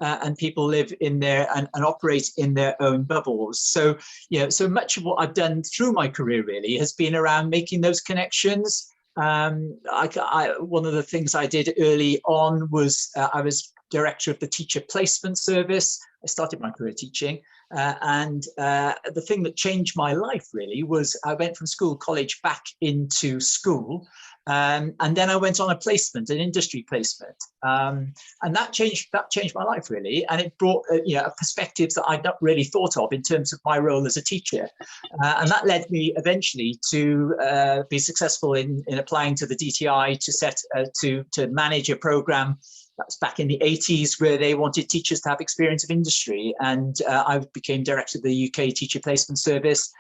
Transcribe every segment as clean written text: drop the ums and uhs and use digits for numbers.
and people live in their and operate in their own bubbles. So, so much of what I've done through my career really has been around making those connections. One of the things I did early on was I was director of the teacher placement service. I started my career teaching. And the thing that changed my life really was I went from school, college, back into school. And then I went on a placement, an industry placement. And that changed my life really. And it brought perspectives that I'd not really thought of in terms of my role as a teacher. And that led me eventually to be successful in applying to the DTI to manage a program. That's back in the 80s, where they wanted teachers to have experience of industry. And I became director of the UK Teacher Placement Service,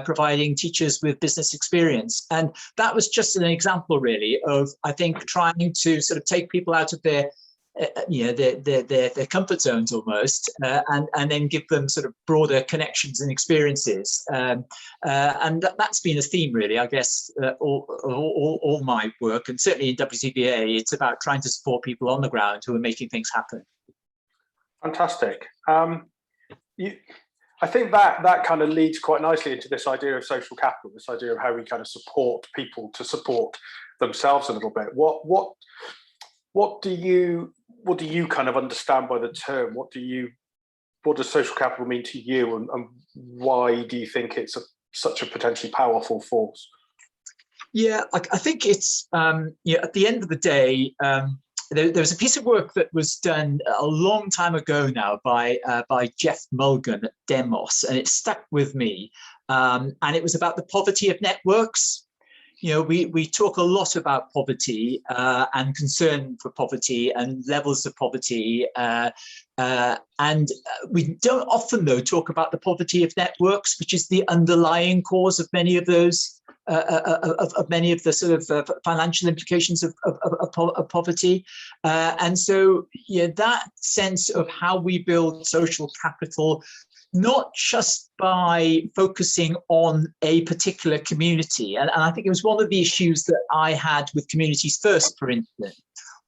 providing teachers with business experience. And that was just an example, really, of, I think, trying to sort of take people out of their comfort zones almost, and then give them sort of broader connections and experiences. And that's been a theme, really, I guess, all my work, and certainly in WTBA, it's about trying to support people on the ground who are making things happen. Fantastic. I think that kind of leads quite nicely into this idea of social capital, this idea of how we kind of support people to support themselves a little bit. What do you kind of understand by the term? What does social capital mean to you, and why do you think it's such a potentially powerful force? Yeah, I think it's at the end of the day, there was a piece of work that was done a long time ago now by Jeff Mulgan at Demos, and it stuck with me. And it was about the poverty of networks. We talk a lot about poverty and concern for poverty and levels of poverty. And we don't often, though, talk about the poverty of networks, which is the underlying cause of many of those, of many of the sort of financial implications of poverty. And so, that sense of how we build social capital, not just by focusing on a particular community. And I think it was one of the issues that I had with Communities First, for instance,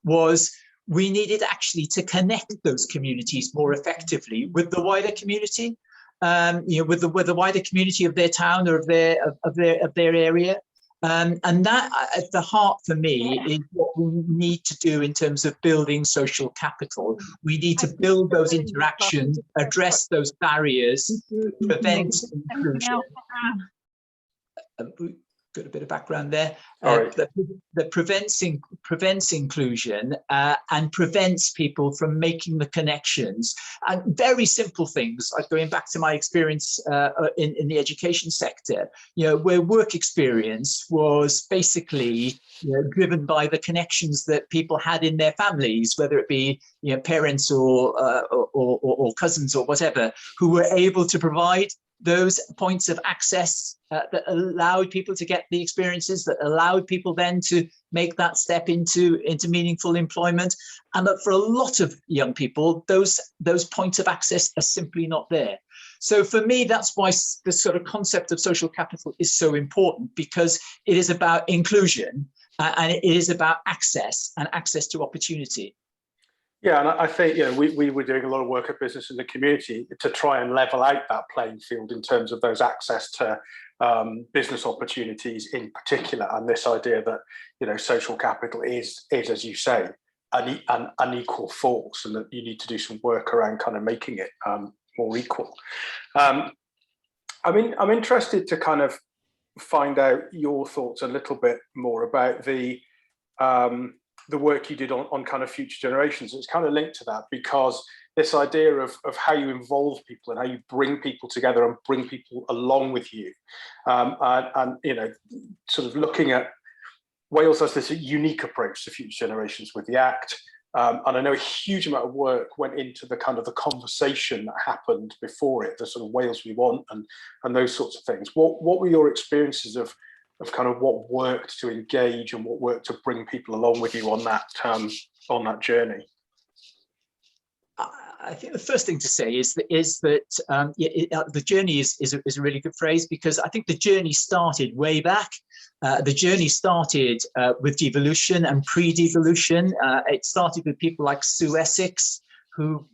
was we needed actually to connect those communities more effectively with the wider community, with the wider community of their town or of their area. And that, at the heart for me, is what we need to do in terms of building social capital. We need to build those interactions, address those barriers, prevent inclusion. Got a bit of background there. That prevents inclusion and prevents people from making the connections. And very simple things, like going back to my experience in the education sector, where work experience was basically driven by the connections that people had in their families, whether it be parents or cousins or whatever, who were able to provide those points of access that allowed people to get the experiences, that allowed people then to make that step into meaningful employment. And that for a lot of young people, those points of access are simply not there. So for me, that's why the sort of concept of social capital is so important, because it is about inclusion and it is about access and access to opportunity. Yeah, and I think we were doing a lot of work at Business in the Community to try and level out that playing field in terms of those access to business opportunities in particular, and this idea that social capital is, as you say, an unequal force, and that you need to do some work around kind of making it more equal. I'm interested to kind of find out your thoughts a little bit more about the work you did on kind of future generations. It's kind of linked to that, because this idea of how you involve people and how you bring people together and bring people along with you, and sort of looking at Wales has this unique approach to future generations with the Act, and I know a huge amount of work went into the kind of the conversation that happened before it, the sort of Wales we want and those sorts of things. What were your experiences of kind of what worked to engage and what worked to bring people along with you on that journey? I think the first thing to say is that the journey is a really good phrase, because I think the journey started way back. The journey started with devolution and pre-devolution. It started with people like Sue Essex, who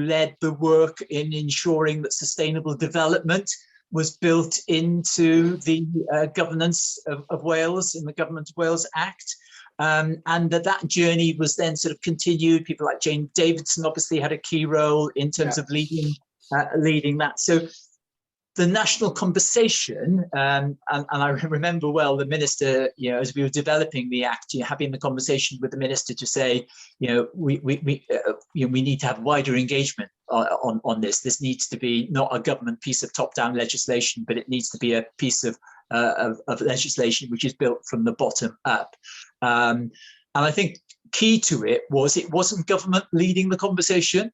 led the work in ensuring that sustainable development was built into the governance of Wales in the Government of Wales Act. And that journey was then sort of continued. People like Jane Davidson obviously had a key role in terms of leading that. So the national conversation, and I remember well the minister, as we were developing the act, having the conversation with the minister to say, we need to have wider engagement on this. This needs to be not a government piece of top-down legislation, but it needs to be a piece of legislation which is built from the bottom up. And I think key to it wasn't government leading the conversation.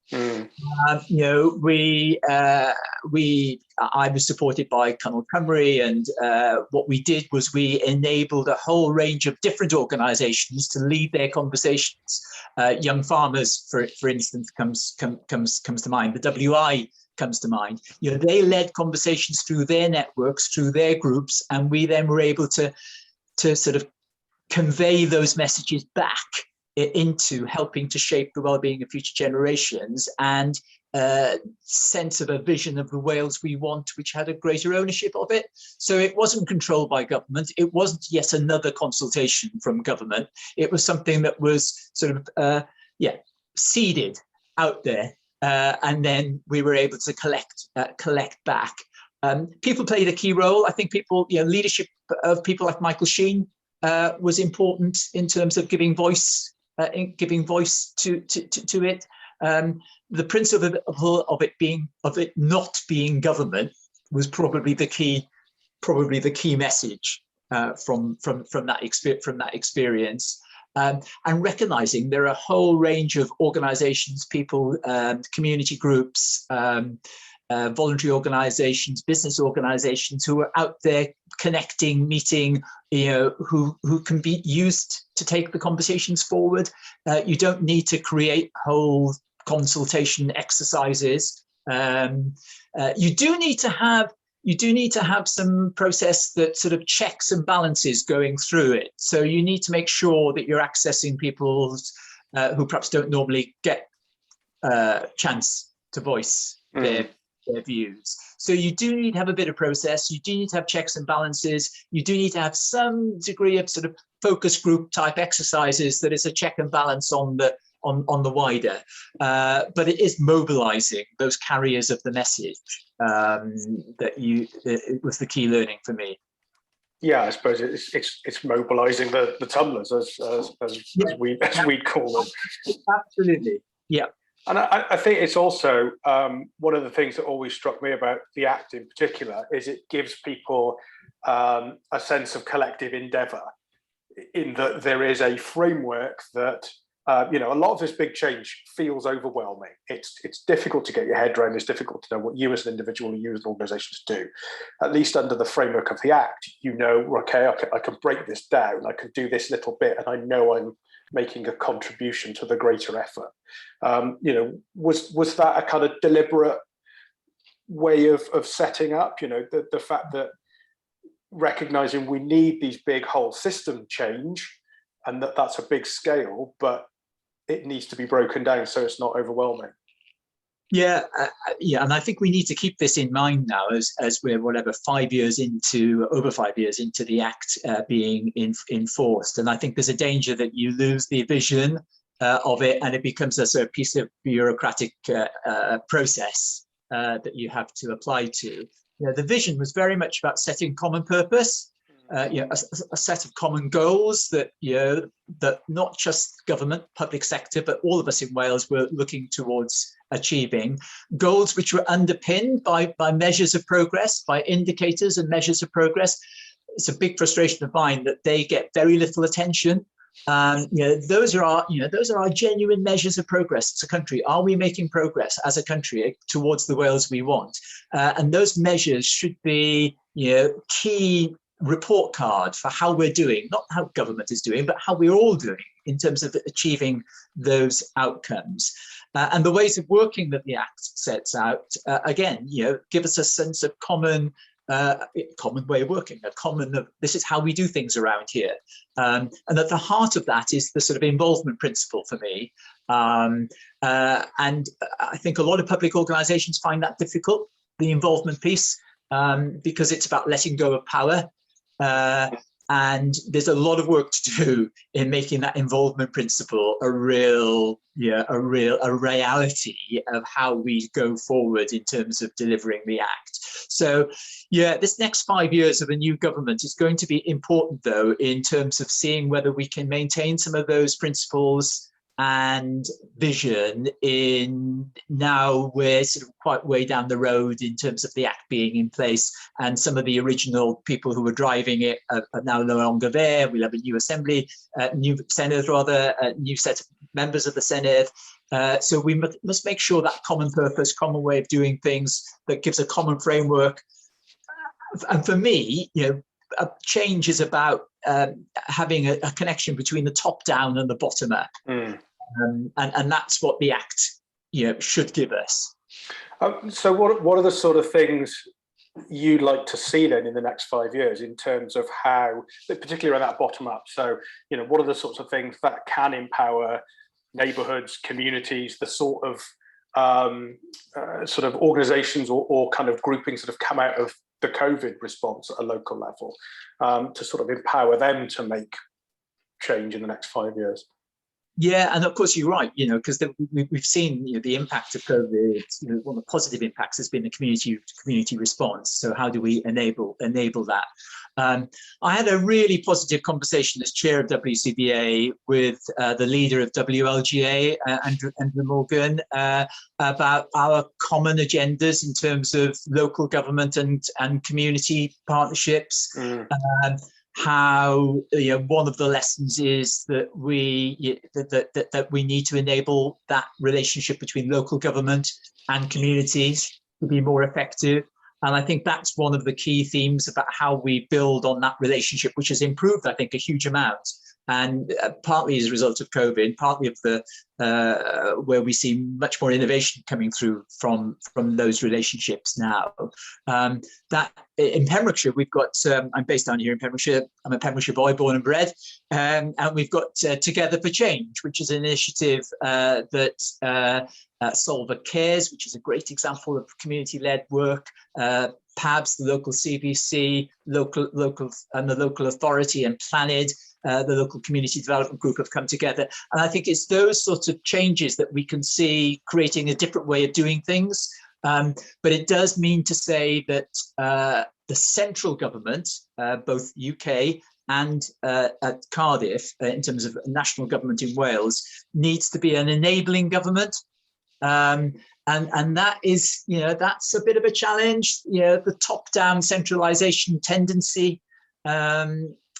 I was supported by Colonel Cymru, and what we did was we enabled a whole range of different organisations to lead their conversations. Young Farmers, for instance, comes to mind. The WI comes to mind. They led conversations through their networks, through their groups, and we then were able to sort of convey those messages back into helping to shape the well-being of future generations and sense of a vision of the Wales we want, which had a greater ownership of it. So it wasn't controlled by government. It wasn't yet another consultation from government. It was something that was sort of, seeded out there. And then we were able to collect back. People played a key role. I think leadership of people like Michael Sheen was important in terms of giving voice to it. The principle of it not being government was probably the key message from that experience. And recognizing there are a whole range of organizations, people, community groups, voluntary organizations, business organizations who are out there connecting, meeting, who can be used to take the conversations forward. You don't need to create whole consultation exercises. You do need to have some process that sort of checks and balances going through it. So you need to make sure that you're accessing people who perhaps don't normally get a chance to voice their views. So you do need to have a bit of process. You do need to have checks and balances. You do need to have some degree of sort of focus group type exercises that is a check and balance on the wider. But it is mobilizing those carriers of the message it was the key learning for me. Yeah, I suppose it's mobilizing the Tummlers as we call them. Absolutely. Yeah. And I think it's also one of the things that always struck me about the Act in particular is it gives people a sense of collective endeavour, in that there is a framework that a lot of this big change feels overwhelming. It's difficult to get your head around. It's difficult to know what you as an individual or you as an organisation do. At least under the framework of the Act, okay, I can break this down. I can do this little bit, and I know I'm making a contribution to the greater effort. Was that a kind of deliberate way of setting up? The fact that recognizing we need these big whole system change, and that's a big scale, but it needs to be broken down so it's not overwhelming. Yeah, and I think we need to keep this in mind now as we're over 5 years into the Act being enforced. And I think there's a danger that you lose the vision of it, and it becomes a sort of piece of bureaucratic process that you have to apply to. The vision was very much about setting common purpose, a set of common goals that that not just government, public sector, but all of us in Wales were looking towards achieving. Goals which were underpinned by measures of progress, by indicators and measures of progress. It's a big frustration of mine that they get very little attention. Those are our genuine measures of progress as a country. Are we making progress as a country towards the Wales we want? And those measures should be key report card for how we're doing, not how government is doing, but how we're all doing in terms of achieving those outcomes. And the ways of working that the Act sets out, again, give us a sense of common way of working, this is how we do things around here. And at the heart of that is the sort of involvement principle for me. And I think a lot of public organisations find that difficult, the involvement piece, because it's about letting go of power. And there's a lot of work to do in making that involvement principle a reality of how we go forward in terms of delivering the act. So, yeah, this next 5 years of a new government is going to be important, though, in terms of seeing whether we can maintain some of those principles and vision in now we're sort of quite way down the road in terms of the act being in place, and some of the original people who were driving it are now no longer there. We'll have a new assembly, new Senate rather, a new set of members of the Senate. So we must make sure that common purpose, common way of doing things that gives a common framework. And for me, a change is about having a connection between the top down and the bottom up. And that's what the act should give us. So what are the sort of things you'd like to see then in the next 5 years in terms of how, particularly around that bottom up? So, what are the sorts of things that can empower neighbourhoods, communities, the sort of organisations or kind of groupings that have come out of the COVID response at a local level to sort of empower them to make change in the next 5 years? Yeah, and of course you're right, because we've seen the impact of COVID. One of the positive impacts has been the community response. So how do we enable that? I had a really positive conversation as chair of WCBA with the leader of WLGA, Andrew Morgan, about our common agendas in terms of local government and community partnerships. How one of the lessons is that we need to enable that relationship between local government and communities to be more effective. And I think that's one of the key themes about how we build on that relationship, which has improved, I think, a huge amount. And partly as a result of COVID, partly of the where we see much more innovation coming through from those relationships now. That in Pembrokeshire, we've got, I'm based down here in Pembrokeshire, I'm a Pembrokeshire boy, born and bred, and we've got Together for Change, which is an initiative that Solver Cares, which is a great example of community-led work. PABS, the local CVC, local and the local authority, and Planet, the local community development group, have come together. And I think it's those sorts of changes that we can see creating a different way of doing things. But it does mean to say that the central government, both UK and at Cardiff, in terms of national government in Wales, needs to be an enabling government. And that is, that's a bit of a challenge. The top-down centralisation tendency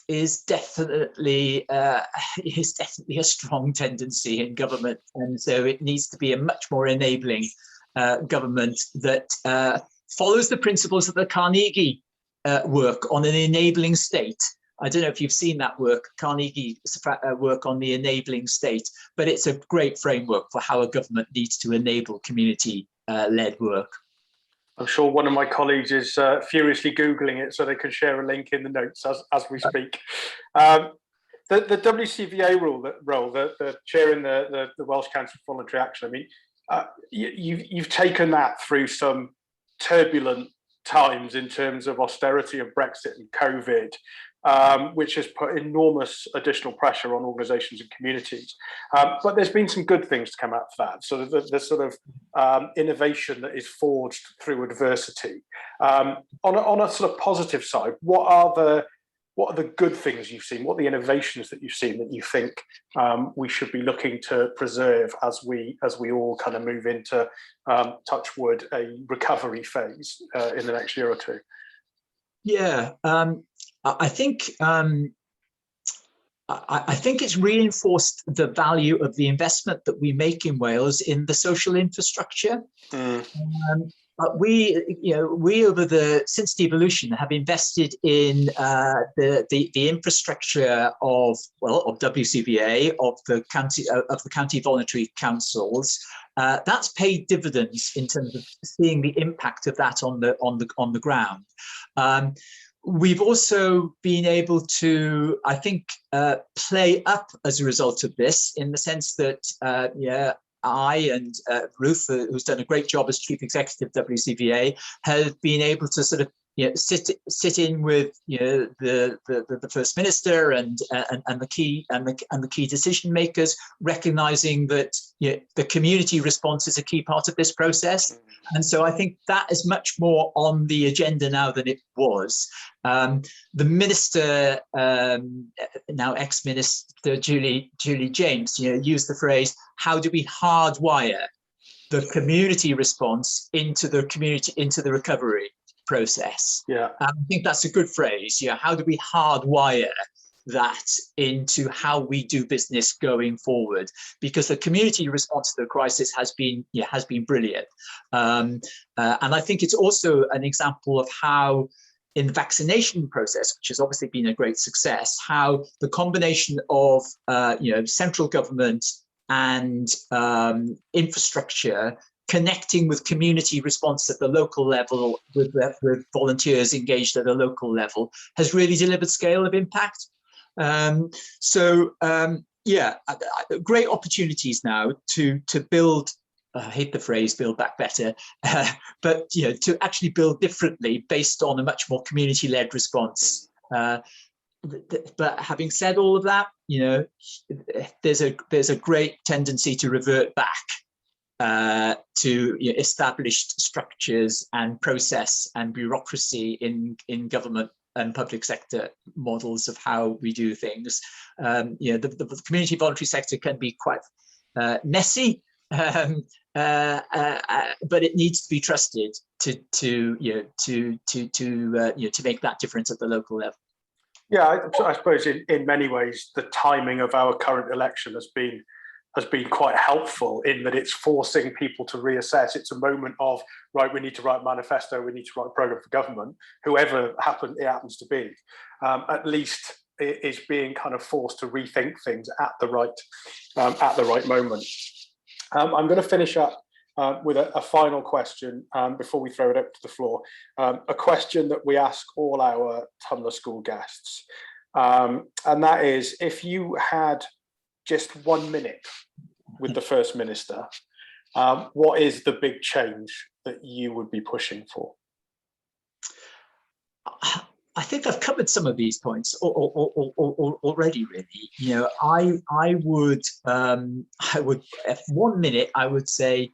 is definitely a strong tendency in government, and so it needs to be a much more enabling government that follows the principles of the Carnegie work on an enabling state. I don't know if you've seen that work, Carnegie's work on the enabling state, but it's a great framework for how a government needs to enable community-led work. I'm sure one of my colleagues is furiously Googling it so they can share a link in the notes as we speak. The WCVA role, the chairing the Welsh Council for Voluntary Action, I mean, you've taken that through some turbulent times in terms of austerity and Brexit and COVID, which has put enormous additional pressure on organisations and communities. But there's been some good things to come out of that. So the sort of innovation that is forged through adversity. On a sort of positive side, what are the good things you've seen? What are the innovations that you've seen that you think we should be looking to preserve as we all kind of move into, touch wood, a recovery phase in the next year or two? Yeah, I think it's reinforced the value of the investment that we make in Wales in the social infrastructure. But we since devolution have invested in the infrastructure of WCVA, of the county voluntary councils. That's paid dividends in terms of seeing the impact of that on the ground. we've also been able to, I think, play up as a result of this, in the sense that, I and Ruth, who's done a great job as chief executive of WCVA, have been able to sort of sit in with the First Minister and the key decision makers, recognizing that the community response is a key part of this process. And so I think that is much more on the agenda now than it was. The minister, now ex-minister Julie James, used the phrase, "How do we hardwire the community response into the recovery process?" I think that's a good phrase. How do we hardwire that into how we do business going forward? Because the community response to the crisis has been brilliant, and I think it's also an example of how, in the vaccination process, which has obviously been a great success, how the combination of central government and infrastructure connecting with community response at the local level, with volunteers engaged at a local level, has really delivered scale of impact. Great opportunities now to build. I hate the phrase "build back better," but to actually build differently based on a much more community-led response. But having said all of that, there's a great tendency to revert back to established structures and process and bureaucracy in government and public sector models of how we do things. The community voluntary sector can be quite messy, but it needs to be trusted to make that difference at the local level. Yeah, I suppose in many ways the timing of our current election has been quite helpful, in that it's forcing people to reassess. It's a moment of, right, we need to write a manifesto, we need to write a programme for government, whoever it happens to be, at least is being kind of forced to rethink things at the right moment. I'm going to finish up with a final question before we throw it up to the floor. A question that we ask all our Tummler School guests, and that is, if you had just 1 minute with the First Minister, what is the big change that you would be pushing for? I think I've covered some of these points already. Really, I would, if 1 minute, I would say,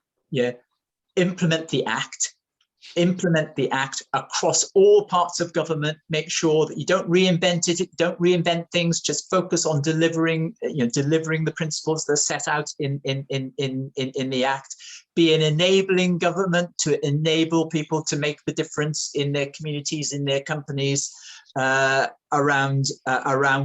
implement the Act across all parts of government. Make sure that you don't reinvent it, don't reinvent things. Just focus on delivering the principles that are set out in the Act. Be an enabling government to enable people to make the difference in their communities, in their companies around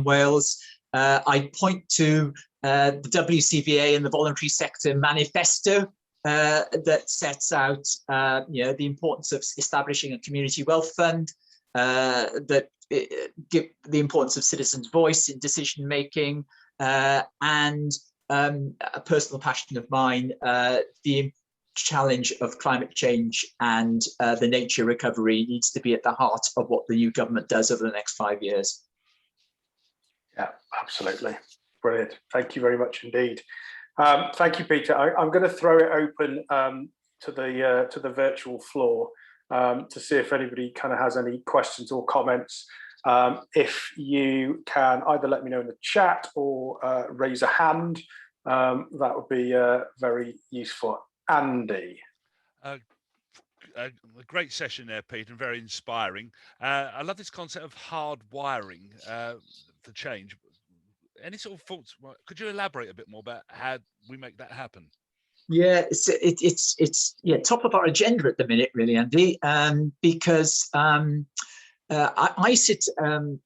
Wales. I point to the WCVA and the voluntary sector manifesto that sets out the importance of establishing a community wealth fund, that give the importance of citizens' voice in decision making, and a personal passion of mine, the challenge of climate change and the nature recovery needs to be at the heart of what the new government does over the next 5 years. Yeah, absolutely. Brilliant. Thank you very much indeed. Thank you, Peter. I'm going to throw it open to the virtual floor to see if anybody kind of has any questions or comments. If you can either let me know in the chat or raise a hand, that would be very useful. Andy. A great session there, Peter, and very inspiring. I love this concept of hard wiring for change. Any sort of thoughts? Could you elaborate a bit more about how we make that happen? Yeah, it's top of our agenda at the minute, really, Andy, because I sit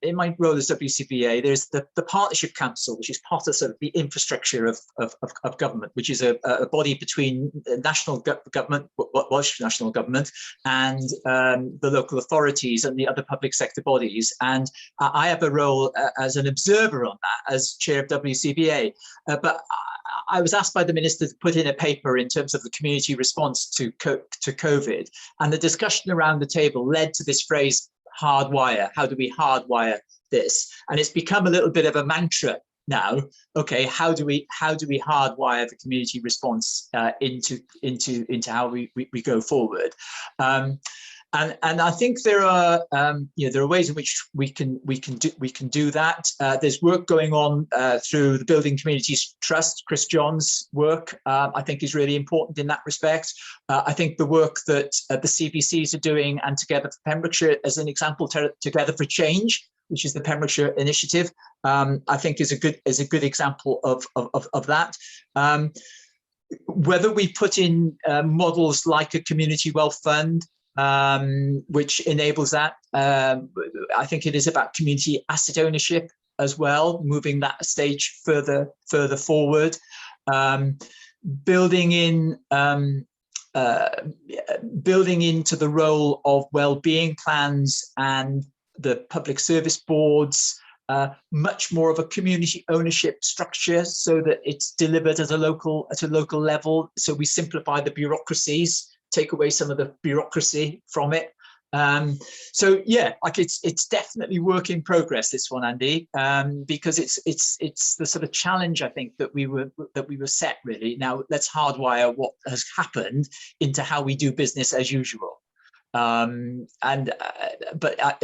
in my role as WCVA. There's the Partnership Council, which is part of, sort of the infrastructure of government, which is a body between national government, what was national government, and the local authorities and the other public sector bodies. And I have a role as an observer on that, as chair of WCVA. But I was asked by the minister to put in a paper in terms of the community response to COVID, and the discussion around the table led to this phrase, hardwire. How do we hardwire this? And it's become a little bit of a mantra now. Okay, how do we hardwire the community response into how we go forward? And I think there are there are ways in which we can do that. There's work going on through the Building Communities Trust. Chris John's work I think is really important in that respect. I think the work that the CVCs are doing, and Together for Pembrokeshire, as an example, Together for Change, which is the Pembrokeshire initiative, I think is a good example of that. Whether we put in models like a community wealth fund, which enables that, I think it is about community asset ownership as well, moving that a stage further forward, building into the role of well-being plans and the public service boards, much more of a community ownership structure, so that it's delivered at a local level. So we simplify the bureaucracies, take away some of the bureaucracy from it. So yeah, like it's definitely work in progress, this one, Andy, because it's the sort of challenge, I think, that we were set really. Now let's hardwire what has happened into how we do business as usual. But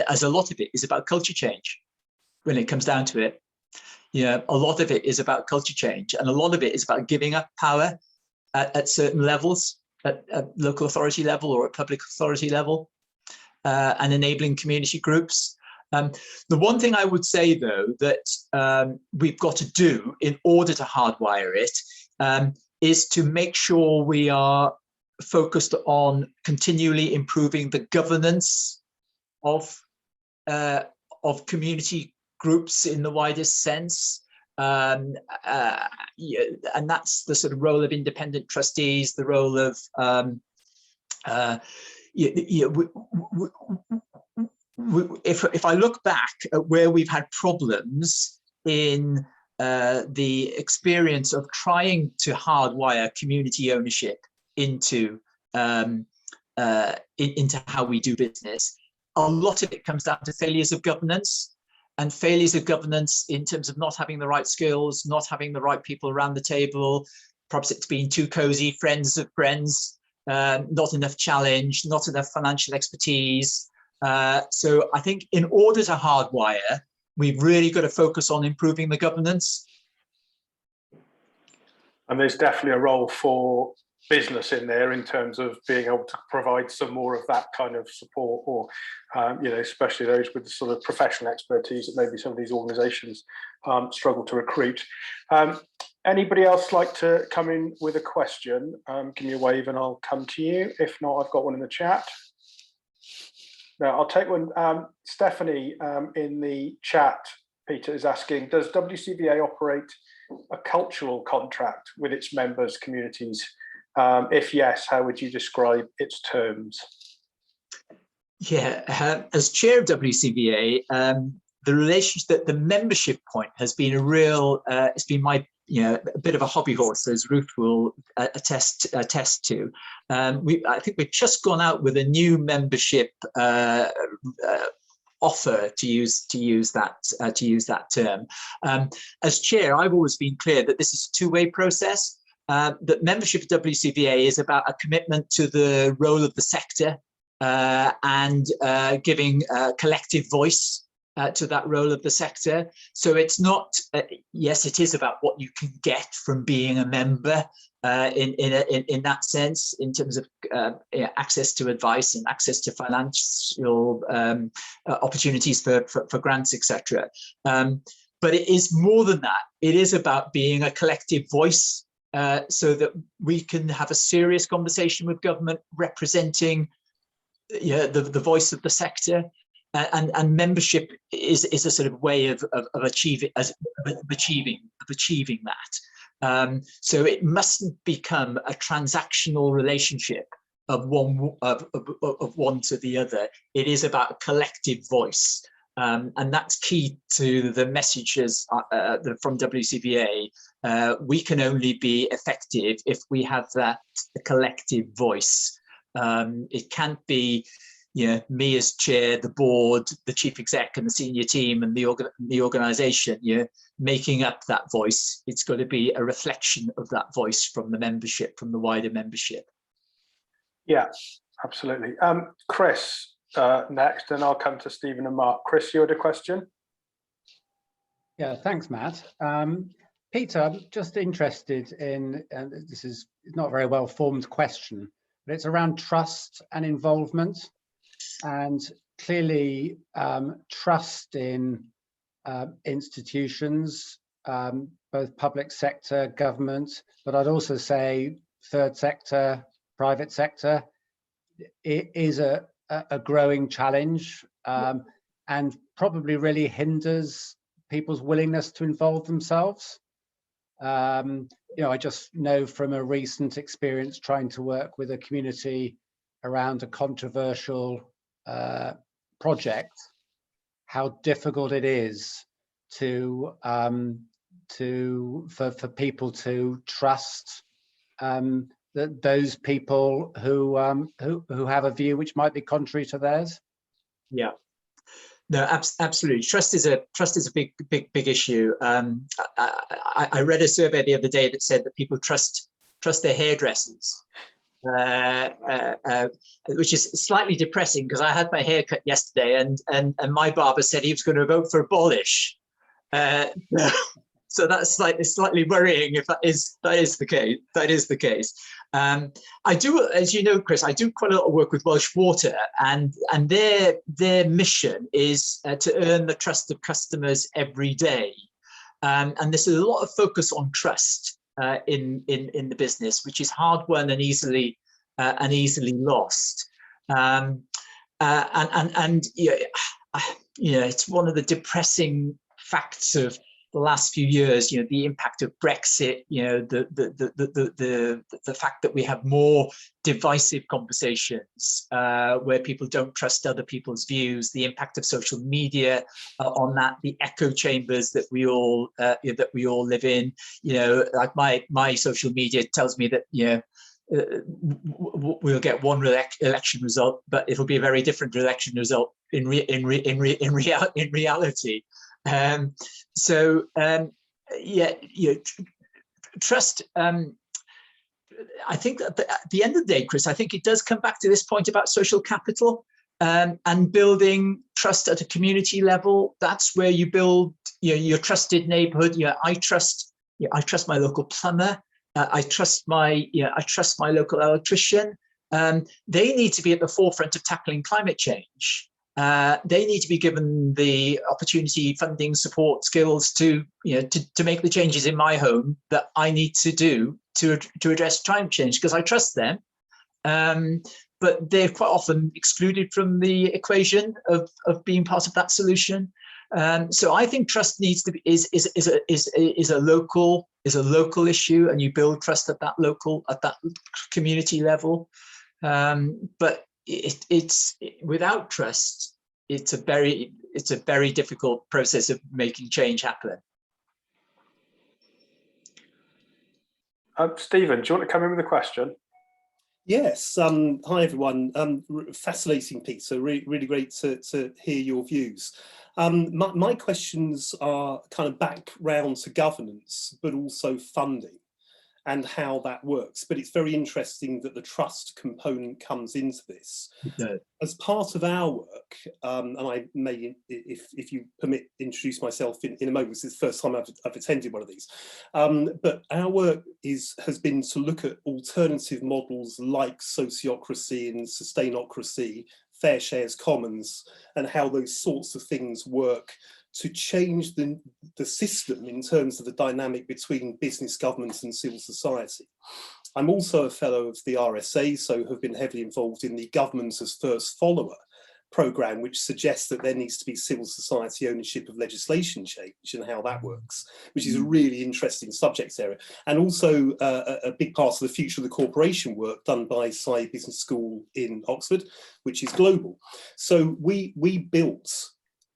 as a lot of it is about culture change, when it comes down to it. A lot of it is about culture change, and a lot of it is about giving up power at certain levels, at local authority level or at public authority level, and enabling community groups. The one thing I would say, though, that we've got to do in order to hardwire it is to make sure we are focused on continually improving the governance of community groups in the widest sense. And that's the sort of role of independent trustees, the role of if I look back at where we've had problems in the experience of trying to hardwire community ownership into how we do business, a lot of it comes down to failures of governance. And failures of governance in terms of not having the right skills, not having the right people around the table, perhaps it's being too cozy, friends of friends, not enough challenge, not enough financial expertise. So I think in order to hardwire, we've really got to focus on improving the governance. And there's definitely a role for business in there in terms of being able to provide some more of that kind of support, or especially those with the sort of professional expertise that maybe some of these organizations struggle to recruit. Anybody else like to come in with a question? Give me a wave and I'll come to you. If not, I've got one in the chat. No, I'll take one. Stephanie in the chat, Peter, is asking, does WCVA operate a cultural contract with its members' communities? If yes, how would you describe its terms? Yeah, as chair of WCVA, the relationship, the membership point has been a real, it's been my, a bit of a hobby horse, as Ruth will attest to. I think we've just gone out with a new membership offer, to use that term. As chair, I've always been clear that this is a two-way process. That membership at WCVA is about a commitment to the role of the sector and giving collective voice to that role of the sector. So it's not, yes, it is about what you can get from being a member in that sense, in terms of access to advice and access to financial opportunities for grants, etc. But it is more than that. It is about being a collective voice, so that we can have a serious conversation with government, representing the voice of the sector, and membership is a sort of way of achieving that. So it mustn't become a transactional relationship of one to the other. It is about a collective voice. And that's key to the messages from WCVA. We can only be effective if we have that collective voice. It can't be, me as chair, the board, the chief exec, and the senior team, and the organization, making up that voice. It's got to be a reflection of that voice from the membership, from the wider membership. Yeah, absolutely. Chris, next, and I'll come to Stephen and Mark. Chris, you had a question? Yeah, thanks, Matt. Peter, I'm just interested in, and this is not a very well formed question, but it's around trust and involvement. And clearly, trust in institutions, both public sector, government, but I'd also say third sector, private sector, it is a growing challenge, and probably really hinders people's willingness to involve themselves. I just know from a recent experience trying to work with a community around a controversial project, how difficult it is for people to trust that those people who have a view which might be contrary to theirs. Yeah. No, absolutely. Trust is a big issue. I read a survey the other day that said that people trust their hairdressers, which is slightly depressing because I had my hair cut yesterday, and my barber said he was going to vote for abolish. So that's slightly worrying if that is the case. That is the case. I do, as you know, Chris, I do quite a lot of work with Welsh Water, and their mission is to earn the trust of customers every day. And there's a lot of focus on trust in the business, which is hard won and easily lost. It's one of the depressing facts of the last few years, the impact of Brexit, the fact that we have more divisive conversations where people don't trust other people's views, the impact of social media on that, the echo chambers that we all live in. Like my social media tells me that we'll get one election result, but it'll be a very different election result in reality. Trust. I think that at the end of the day, Chris, I think it does come back to this point about social capital and building trust at a community level. That's where you build your trusted neighborhood. I trust my local plumber. I trust my local electrician. They need to be at the forefront of tackling climate change. They need to be given the opportunity, funding, support, skills to make the changes in my home that I need to do to address climate change, because I trust them. But they're quite often excluded from the equation of being part of that solution. So I think trust needs to be is a local issue, and you build trust at that community level. But it's without trust, it's a very difficult process of making change happen. Stephen, do you want to come in with a question? Yes. Hi everyone. Fascinating, Peter. Really great to hear your views. My questions are kind of back round to governance, but also funding and how that works. But it's very interesting that the trust component comes into this. Okay. As part of our work, and I may, if you permit, introduce myself in a moment. This is the first time I've attended one of these. But our work has been to look at alternative models like sociocracy and sustainocracy, fair shares commons, and how those sorts of things work to change the system in terms of the dynamic between business, government and civil society. I'm also a fellow of the RSA, so have been heavily involved in the Government as First Follower programme, which suggests that there needs to be civil society ownership of legislation change and how that works, which is a really interesting subject area. And also a big part of the future of the corporation work done by SCI Business School in Oxford, which is global. So we built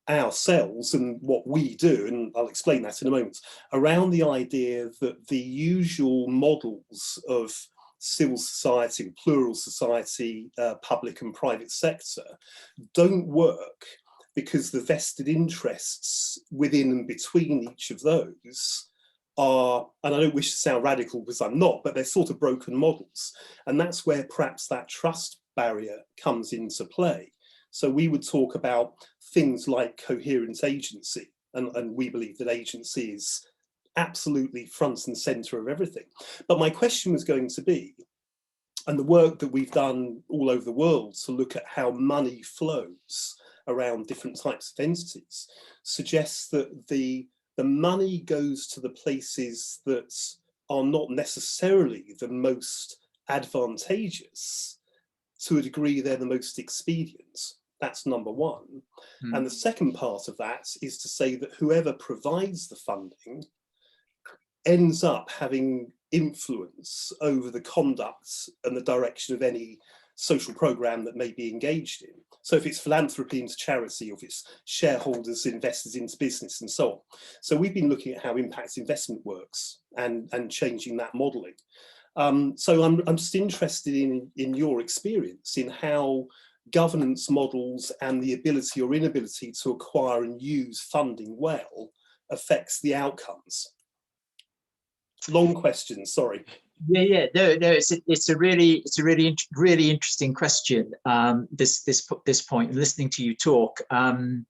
ourselves and what we do, and I'll explain that in a moment, around the idea that the usual models of civil society, plural society, public and private sector, don't work because the vested interests within and between each of those are, and I don't wish to sound radical because I'm not, but they're sort of broken models. And that's where perhaps that trust barrier comes into play. So we would talk about things like coherent agency, and we believe that agency is absolutely front and center of everything. But my question was going to be, and the work that we've done all over the world to look at how money flows around different types of entities, suggests that the money goes to the places that are not necessarily the most advantageous. To a degree, they're the most expedient. That's number one. And the second part of that is to say that whoever provides the funding ends up having influence over the conduct and the direction of any social program that may be engaged in. So if it's philanthropy into charity, or if it's shareholders, investors into business, and so on. So we've been looking at how impact investment works and changing that modelling. So I'm just interested in your experience in how governance models and the ability or inability to acquire and use funding well affects the outcomes. Long question, sorry. No, it's a really interesting question. This point, listening to you talk, it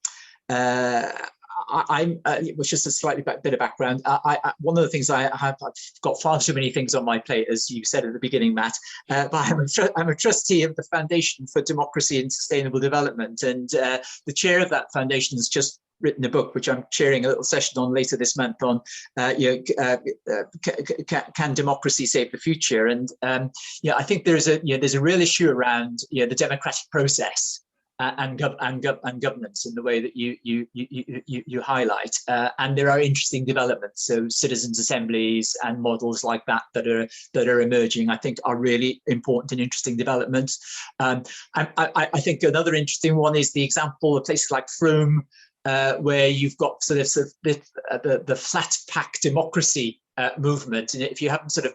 was just a slightly bit of background. One of the things I've got far too many things on my plate, as you said at the beginning, Matt. But I'm a trustee of the Foundation for Democracy and Sustainable Development, and the chair of that foundation has just written a book, which I'm chairing a little session on later this month, on can democracy save the future? And I think there's a real issue around the democratic process and governance in the way that you highlight, and there are interesting developments. So citizens' assemblies and models like that are emerging, I think, are really important and interesting developments. I think another interesting one is the example of places like Frome, where you've got sort of the flat pack democracy movement, and if you haven't sort of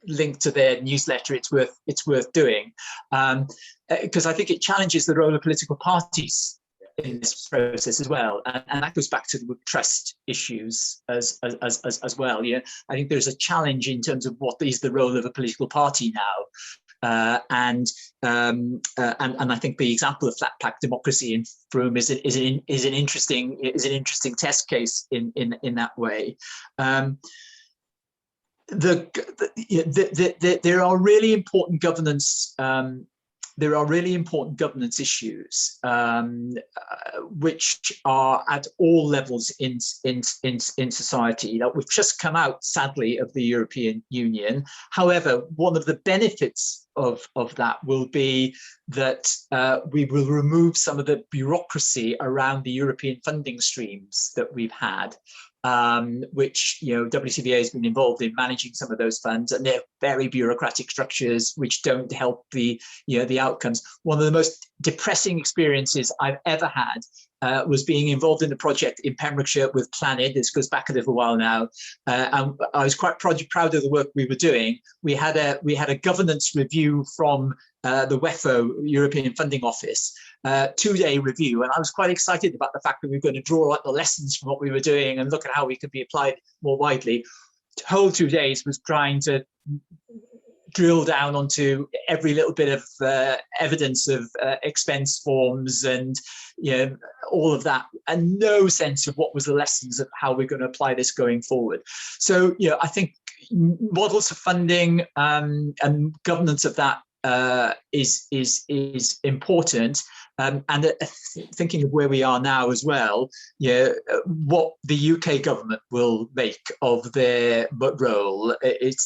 linked to their newsletter, it's worth doing, because I think it challenges the role of political parties in this process as well, and that goes back to the trust issues as well. I think there's a challenge in terms of what is the role of a political party now. And I think the example of flat pack democracy in Frome is an interesting test case in that way. There are really important governance. There are really important governance issues which are at all levels in society. We've just come out, sadly, of the European Union. However, one of the benefits of that will be that we will remove some of the bureaucracy around the European funding streams that we've had. Which WCBA has been involved in managing some of those funds, and they're very bureaucratic structures which don't help the outcomes. One of the most depressing experiences I've ever had was being involved in the project in Pembrokeshire with Planed. This goes back a little while now, and I was quite proud of the work we were doing. We had a governance review from the WEFO, European Funding Office, 2-day review, and I was quite excited about the fact that we were going to draw out the lessons from what we were doing and look at how we could be applied more widely. The whole 2 days was trying to drill down onto every little bit of evidence of expense forms and all of that, and no sense of what was the lessons of how we're going to apply this going forward. So I think models of funding and governance of that is important, and thinking of where we are now as well, what the UK government will make of their role,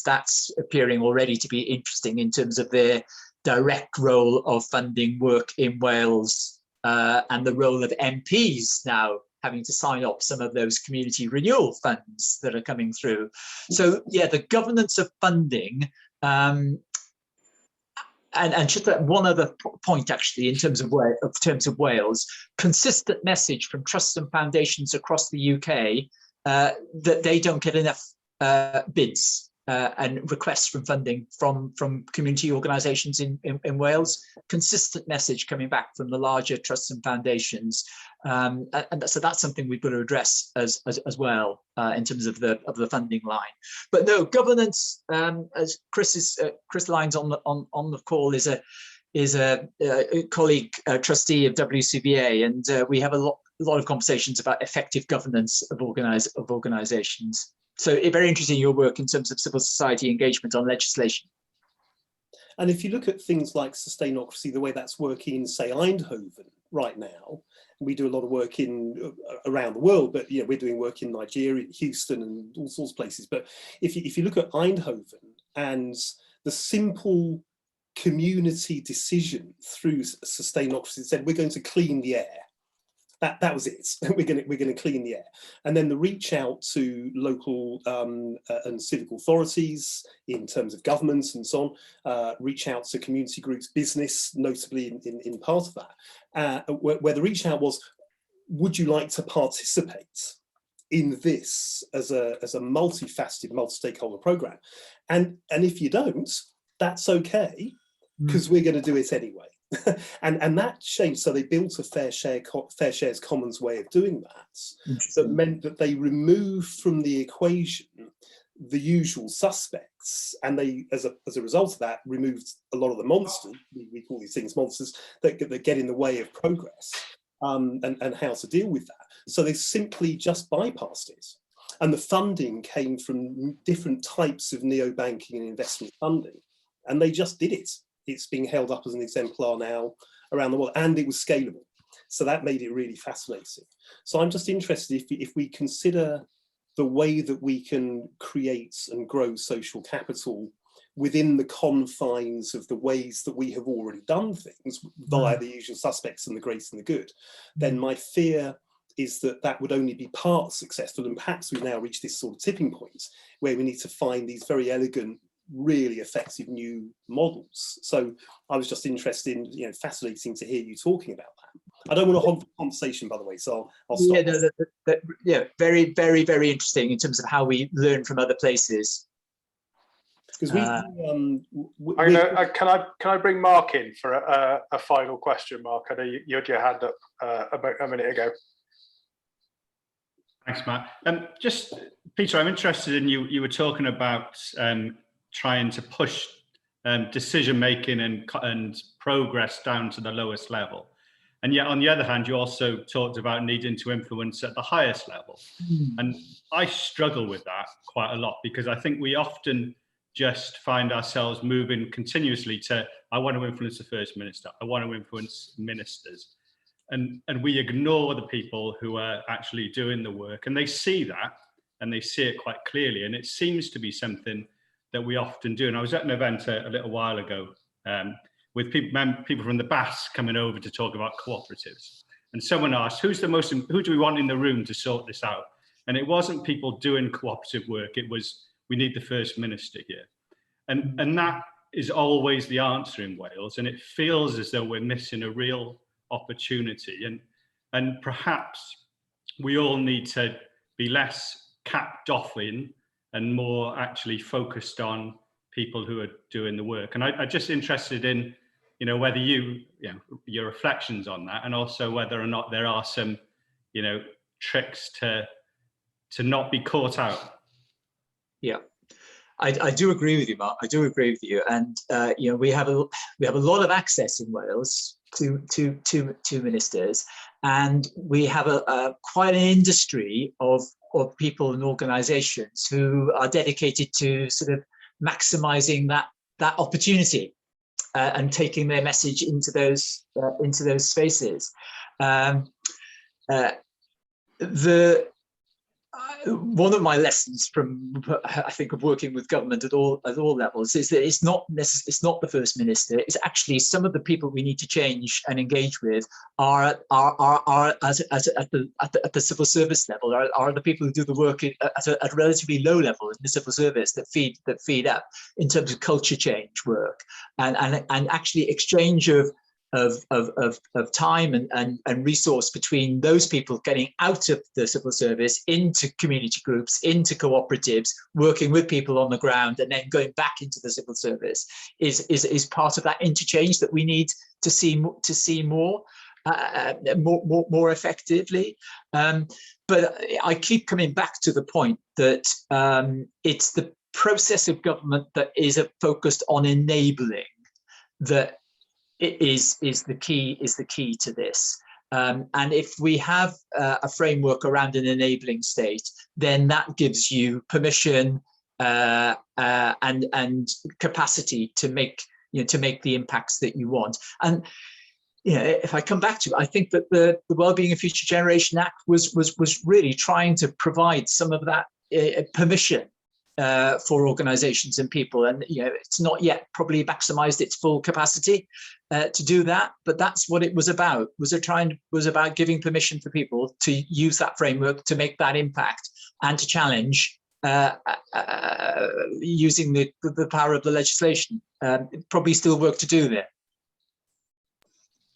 that's appearing already to be interesting in terms of their direct role of funding work in Wales, and the role of MPs now having to sign up some of those community renewal funds that are coming through. So the governance of funding. And just one other point, actually, in terms of Wales, consistent message from trusts and foundations across the UK that they don't get enough bids and requests from funding from community organisations in Wales. Consistent message coming back from the larger trusts and foundations, and so that's something we've got to address as well in terms of the funding line. But no, governance, as Chris Lyons on the call is a colleague trustee of WCBA, and we have a lot of conversations about effective governance of organisations. So very interesting, your work in terms of civil society engagement on legislation. And if you look at things like sustainocracy, the way that's working in, say, Eindhoven right now, we do a lot of work around the world, but we're doing work in Nigeria, Houston, and all sorts of places. But if you look at Eindhoven and the simple community decision through sustainocracy said, we're going to clean the air. That was it. We're going to clean the air, and then the reach out to local and civic authorities in terms of governments and so on. Reach out to community groups, business, notably in part of that, where the reach out was, would you like to participate in this as a multifaceted, multi-stakeholder program? And if you don't, that's okay, because we're going to do it anyway. and that changed. So they built a fair shares commons way of doing that meant that they removed from the equation the usual suspects, and they, as a result of that, removed a lot of the monsters. We call these things monsters that get in the way of progress, and how to deal with that. So they simply just bypassed it, and the funding came from different types of neo-banking and investment funding, and they just did it. It's being held up as an exemplar now around the world, and it was scalable. So that made it really fascinating. So I'm just interested if we consider the way that we can create and grow social capital within the confines of the ways that we have already done things via the usual suspects and the great and the good, then my fear is that would only be part successful, and perhaps we've now reached this sort of tipping point where we need to find these very elegant, really effective new models. So I was just interested in, fascinating to hear you talking about that. I don't want to hog the conversation, by the way, so I'll stop. Yeah, very, very, very interesting in terms of how we learn from other places. Because can I bring Mark in for a final question, Mark? I know you had your hand up about a minute ago. Thanks, Matt. Just Peter, I'm interested in you were talking about trying to push decision making and progress down to the lowest level, and yet on the other hand you also talked about needing to influence at the highest level. And I struggle with that quite a lot, because I think we often just find ourselves moving continuously to, I want to influence the First Minister, I want to influence ministers, and we ignore the people who are actually doing the work, and they see that, and they see it quite clearly, and it seems to be something that we often do. And I was at an event a little while ago with people from the BAS coming over to talk about cooperatives. And someone asked, who do we want in the room to sort this out? And it wasn't people doing cooperative work, it was, we need the First Minister here. And that is always the answer in Wales. And it feels as though we're missing a real opportunity. And perhaps we all need to be less capped off in and more actually focused on people who are doing the work. And I'm just interested in, whether your reflections on that, and also whether or not there are some, tricks to not be caught out. Yeah, I do agree with you, Mark. I do agree with you, and we have a lot of access in Wales to ministers, and we have quite an industry of people and organisations who are dedicated to sort of maximising that opportunity and taking their message into those spaces. One of my lessons from, I think, of working with government at all levels is that it's not the First Minister. It's actually some of the people we need to change and engage with are at the civil service level, are the people who do the work at a relatively low level in the civil service that feed up in terms of culture change work and actually exchange of of time and resource between those people getting out of the civil service into community groups, into cooperatives, working with people on the ground, and then going back into the civil service is part of that interchange that we need to see more effectively. But I keep coming back to the point that it's the process of government that is focused on enabling that is the key to this. And if we have a framework around an enabling state, then that gives you permission and capacity to make the impacts that you want. And if I come back to it, I think that the Wellbeing and Future Generation Act was really trying to provide some of that permission for organizations and people, and it's not yet probably maximized its full capacity to do that, but that's what it was about. Was about giving permission for people to use that framework to make that impact and to challenge using the power of the legislation. Probably still work to do there.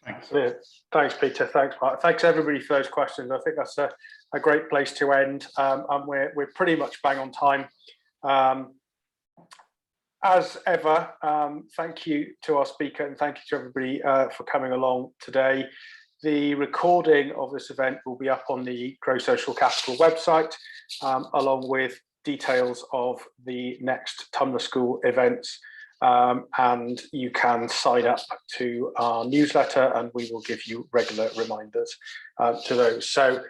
Thanks. Yeah. Thanks, Peter. Thanks, Mark. Thanks everybody for those questions. I think that's a great place to end, and we're pretty much bang on time. As ever, thank you to our speaker and thank you to everybody for coming along today. The recording of this event will be up on the Grow Social Capital website, along with details of the next Tummler School events, and you can sign up to our newsletter and we will give you regular reminders to those. So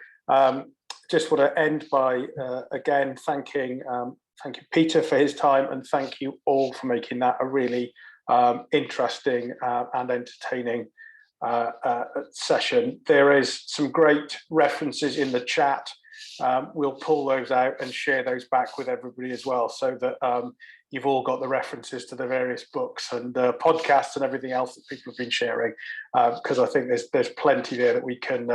just want to end by again thanking thank you, Peter, for his time, and thank you all for making that a really interesting and entertaining session. There is some great references in the chat. We'll pull those out and share those back with everybody as well, so that you've all got the references to the various books and podcasts and everything else that people have been sharing, because I think there's plenty there that we can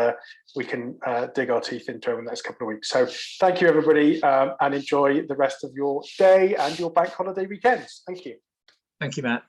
dig our teeth into over the next couple of weeks. So thank you, everybody, and enjoy the rest of your day and your bank holiday weekends. Thank you. Thank you, Matt.